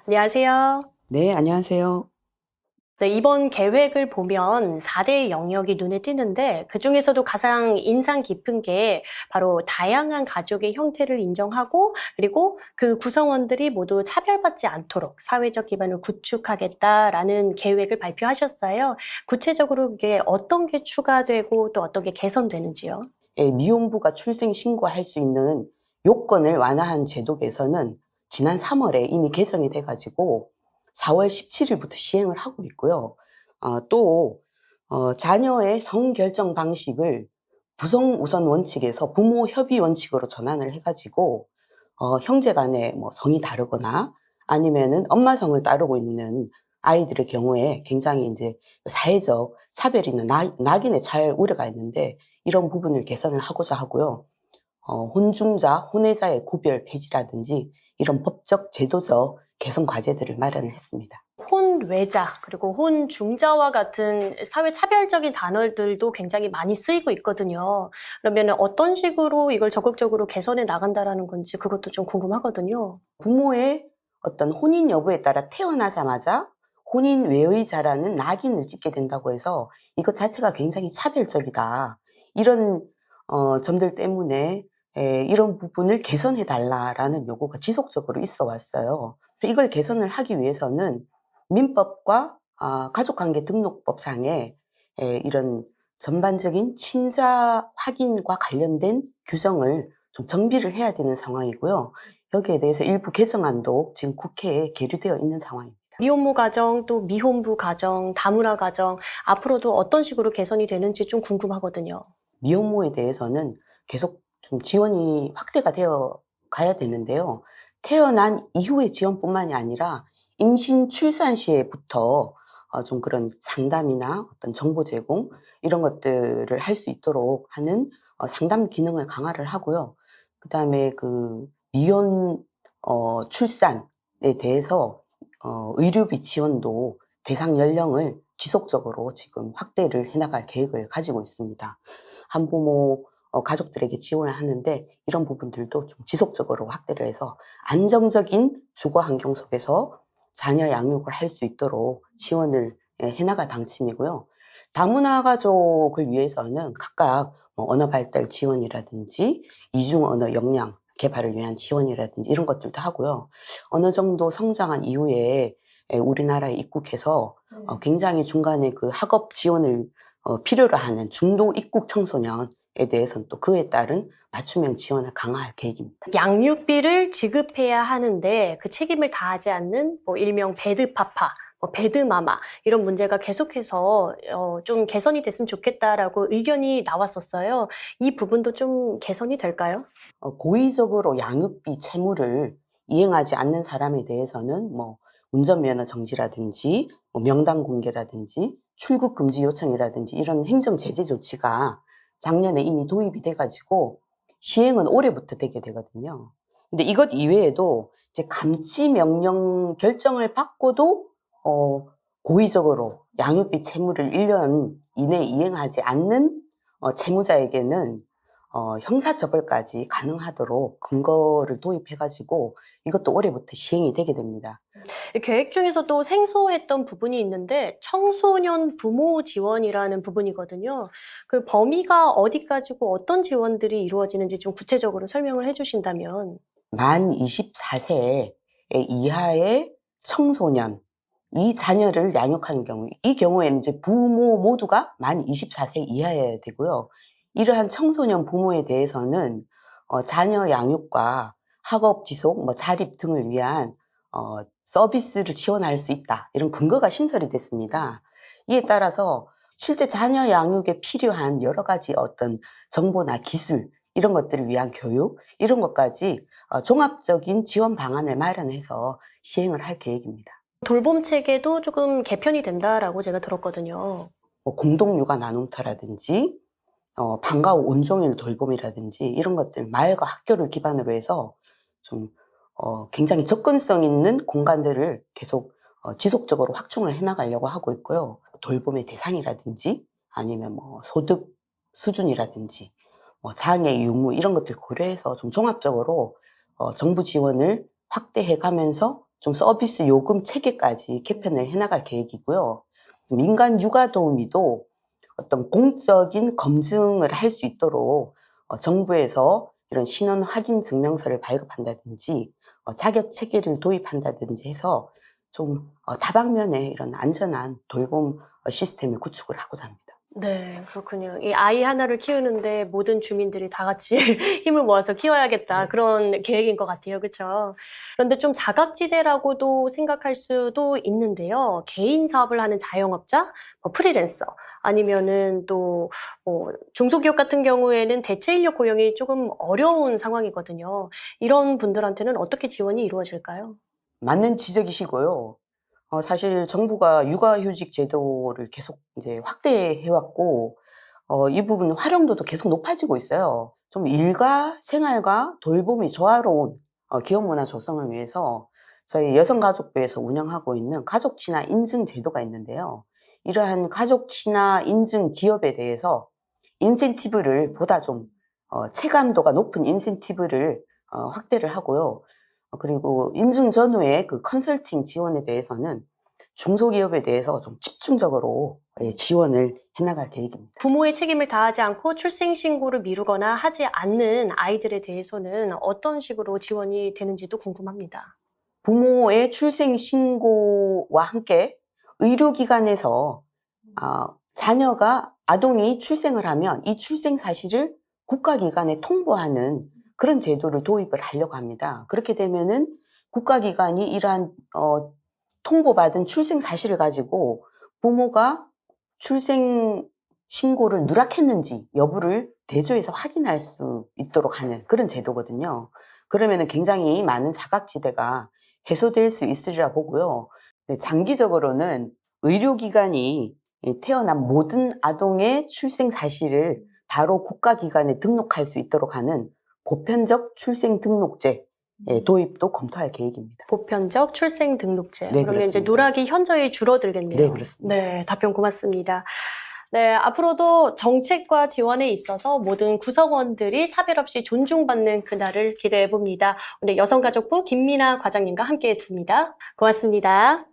안녕하세요. 네, 안녕하세요. 네, 이번 계획을 보면 4대 영역이 눈에 띄는데 그중에서도 가장 인상 깊은 게 바로 다양한 가족의 형태를 인정하고 그리고 그 구성원들이 모두 차별받지 않도록 사회적 기반을 구축하겠다라는 계획을 발표하셨어요. 구체적으로 그게 어떤 게 추가되고 또 어떤 게 개선되는지요? 예, 미혼부가 출생 신고할 수 있는 요건을 완화한 제도 개선은 지난 3월에 이미 개정이 돼가지고 4월 17일부터 시행을 하고 있고요. 또 자녀의 성결정 방식을 부성 우선 원칙에서 부모 협의 원칙으로 전환을 해가지고 형제 간에 뭐 성이 다르거나 아니면은 엄마 성을 따르고 있는 아이들의 경우에 굉장히 이제 사회적 차별이나 낙인에 잘 우려가 있는데 이런 부분을 개선을 하고자 하고요. 혼중자, 혼외자의 구별 폐지라든지 이런 법적, 제도적 개선 과제들을 마련을 했습니다. 혼외자 그리고 혼중자와 같은 사회 차별적인 단어들도 굉장히 많이 쓰이고 있거든요. 그러면은 어떤 식으로 이걸 적극적으로 개선해 나간다라는 건지 그것도 좀 궁금하거든요. 부모의 어떤 혼인 여부에 따라 태어나자마자 혼인 외의자라는 낙인을 찍게 된다고 해서 이것 자체가 굉장히 차별적이다. 이런 점들 때문에 이런 부분을 개선해 달라라는 요구가 지속적으로 있어 왔어요. 그래서 이걸 개선을 하기 위해서는 민법과 가족관계등록법상에 이런 전반적인 친자 확인과 관련된 규정을 좀 정비를 해야 되는 상황이고요. 여기에 대해서 일부 개정안도 지금 국회에 계류되어 있는 상황입니다. 미혼모 가정, 또 미혼부 가정, 다문화 가정 앞으로도 어떤 식으로 개선이 되는지 좀 궁금하거든요. 미혼모에 대해서는 계속 좀 지원이 확대가 되어 가야 되는데요. 태어난 이후의 지원뿐만이 아니라 임신 출산 시에부터 좀 그런 상담이나 어떤 정보 제공 이런 것들을 할 수 있도록 하는 상담 기능을 강화를 하고요. 그다음에 그 미혼 출산에 대해서 의료비 지원도 대상 연령을 지속적으로 지금 확대를 해 나갈 계획을 가지고 있습니다. 한부모 가족들에게 지원을 하는데 이런 부분들도 좀 지속적으로 확대를 해서 안정적인 주거 환경 속에서 자녀 양육을 할 수 있도록 지원을 해 나갈 방침이고요. 다문화 가족을 위해서는 각각 뭐 언어 발달 지원이라든지 이중 언어 역량 개발을 위한 지원이라든지 이런 것들도 하고요. 어느 정도 성장한 이후에 우리나라에 입국해서 굉장히 중간에 그 학업 지원을 필요로 하는 중도 입국 청소년에 대해서는 또 그에 따른 맞춤형 지원을 강화할 계획입니다. 양육비를 지급해야 하는데 그 책임을 다하지 않는 뭐 일명 배드파파, 뭐 배드마마 이런 문제가 계속해서 좀 개선이 됐으면 좋겠다라고 의견이 나왔었어요. 이 부분도 좀 개선이 될까요? 고의적으로 양육비 채무를 이행하지 않는 사람에 대해서는 뭐 운전면허 정지라든지 뭐 명단 공개라든지 출국 금지 요청이라든지 이런 행정 제재 조치가 작년에 이미 도입이 돼가지고 시행은 올해부터 되게 되거든요. 근데 이것 이외에도 이제 감치 명령 결정을 받고도 고의적으로 양육비 채무를 1년 이내에 이행하지 않는 채무자에게는 형사처벌까지 가능하도록 근거를 도입해가지고 이것도 올해부터 시행이 되게 됩니다. 이 계획 중에서도 생소했던 부분이 있는데 청소년 부모 지원이라는 부분이거든요. 그 범위가 어디까지고 어떤 지원들이 이루어지는지 좀 구체적으로 설명을 해주신다면. 만 24세 이하의 청소년, 이 자녀를 양육하는 경우, 이 경우에는 이제 부모 모두가 만 24세 이하여야 되고요. 이러한 청소년 부모에 대해서는 자녀 양육과 학업 지속, 뭐 자립 등을 위한 서비스를 지원할 수 있다. 이런 근거가 신설이 됐습니다. 이에 따라서 실제 자녀 양육에 필요한 여러 가지 어떤 정보나 기술 이런 것들을 위한 교육 이런 것까지 종합적인 지원 방안을 마련해서 시행을 할 계획입니다. 돌봄 체계도 조금 개편이 된다라고 제가 들었거든요. 뭐 공동 육아 나눔터라든지 방과 후 온종일 돌봄이라든지 이런 것들 마을과 학교를 기반으로 해서 좀 굉장히 접근성 있는 공간들을 계속 지속적으로 확충을 해나가려고 하고 있고요. 돌봄의 대상이라든지 아니면 뭐 소득 수준이라든지 뭐 장애 유무 이런 것들 고려해서 좀 종합적으로 정부 지원을 확대해 가면서 좀 서비스 요금 체계까지 개편을 해나갈 계획이고요. 민간 육아 도우미도 어떤 공적인 검증을 할 수 있도록 정부에서 이런 신원 확인 증명서를 발급한다든지 자격 체계를 도입한다든지 해서 좀 다방면에 이런 안전한 돌봄 시스템을 구축을 하고자 합니다. 네, 그렇군요. 이 아이 하나를 키우는데 모든 주민들이 다 같이 힘을 모아서 키워야겠다. 그런 계획인 것 같아요. 그렇죠? 그런데 좀 사각지대라고도 생각할 수도 있는데요. 개인 사업을 하는 자영업자, 프리랜서, 아니면은 또 중소기업 같은 경우에는 대체 인력 고용이 조금 어려운 상황이거든요. 이런 분들한테는 어떻게 지원이 이루어질까요? 맞는 지적이시고요. 사실 정부가 육아휴직 제도를 계속 이제 확대해왔고, 이 부분 활용도도 계속 높아지고 있어요. 좀 일과 생활과 돌봄이 조화로운 기업 문화 조성을 위해서 저희 여성가족부에서 운영하고 있는 가족 친화 인증 제도가 있는데요. 이러한 가족 친화 인증 기업에 대해서 인센티브를 보다 좀 체감도가 높은 인센티브를 확대를 하고요. 그리고 인증 전후의 그 컨설팅 지원에 대해서는 중소기업에 대해서 좀 집중적으로 지원을 해나갈 계획입니다. 부모의 책임을 다하지 않고 출생신고를 미루거나 하지 않는 아이들에 대해서는 어떤 식으로 지원이 되는지도 궁금합니다. 부모의 출생신고와 함께 의료기관에서 자녀가 아동이 출생을 하면 이 출생 사실을 국가기관에 통보하는 그런 제도를 도입을 하려고 합니다. 그렇게 되면은 국가기관이 이러한 통보받은 출생 사실을 가지고 부모가 출생 신고를 누락했는지 여부를 대조해서 확인할 수 있도록 하는 그런 제도거든요. 그러면은 굉장히 많은 사각지대가 해소될 수 있으리라 보고요. 네, 장기적으로는 의료기관이 태어난 모든 아동의 출생 사실을 바로 국가기관에 등록할 수 있도록 하는 보편적 출생 등록제 도입도 검토할 계획입니다. 보편적 출생 등록제. 네, 그러면 이제 그렇습니다. 누락이 현저히 줄어들겠네요. 네, 그렇습니다. 네, 답변 고맙습니다. 네, 앞으로도 정책과 지원에 있어서 모든 구성원들이 차별 없이 존중받는 그날을 기대해 봅니다. 오늘 여성가족부 김미나 과장님과 함께했습니다. 고맙습니다.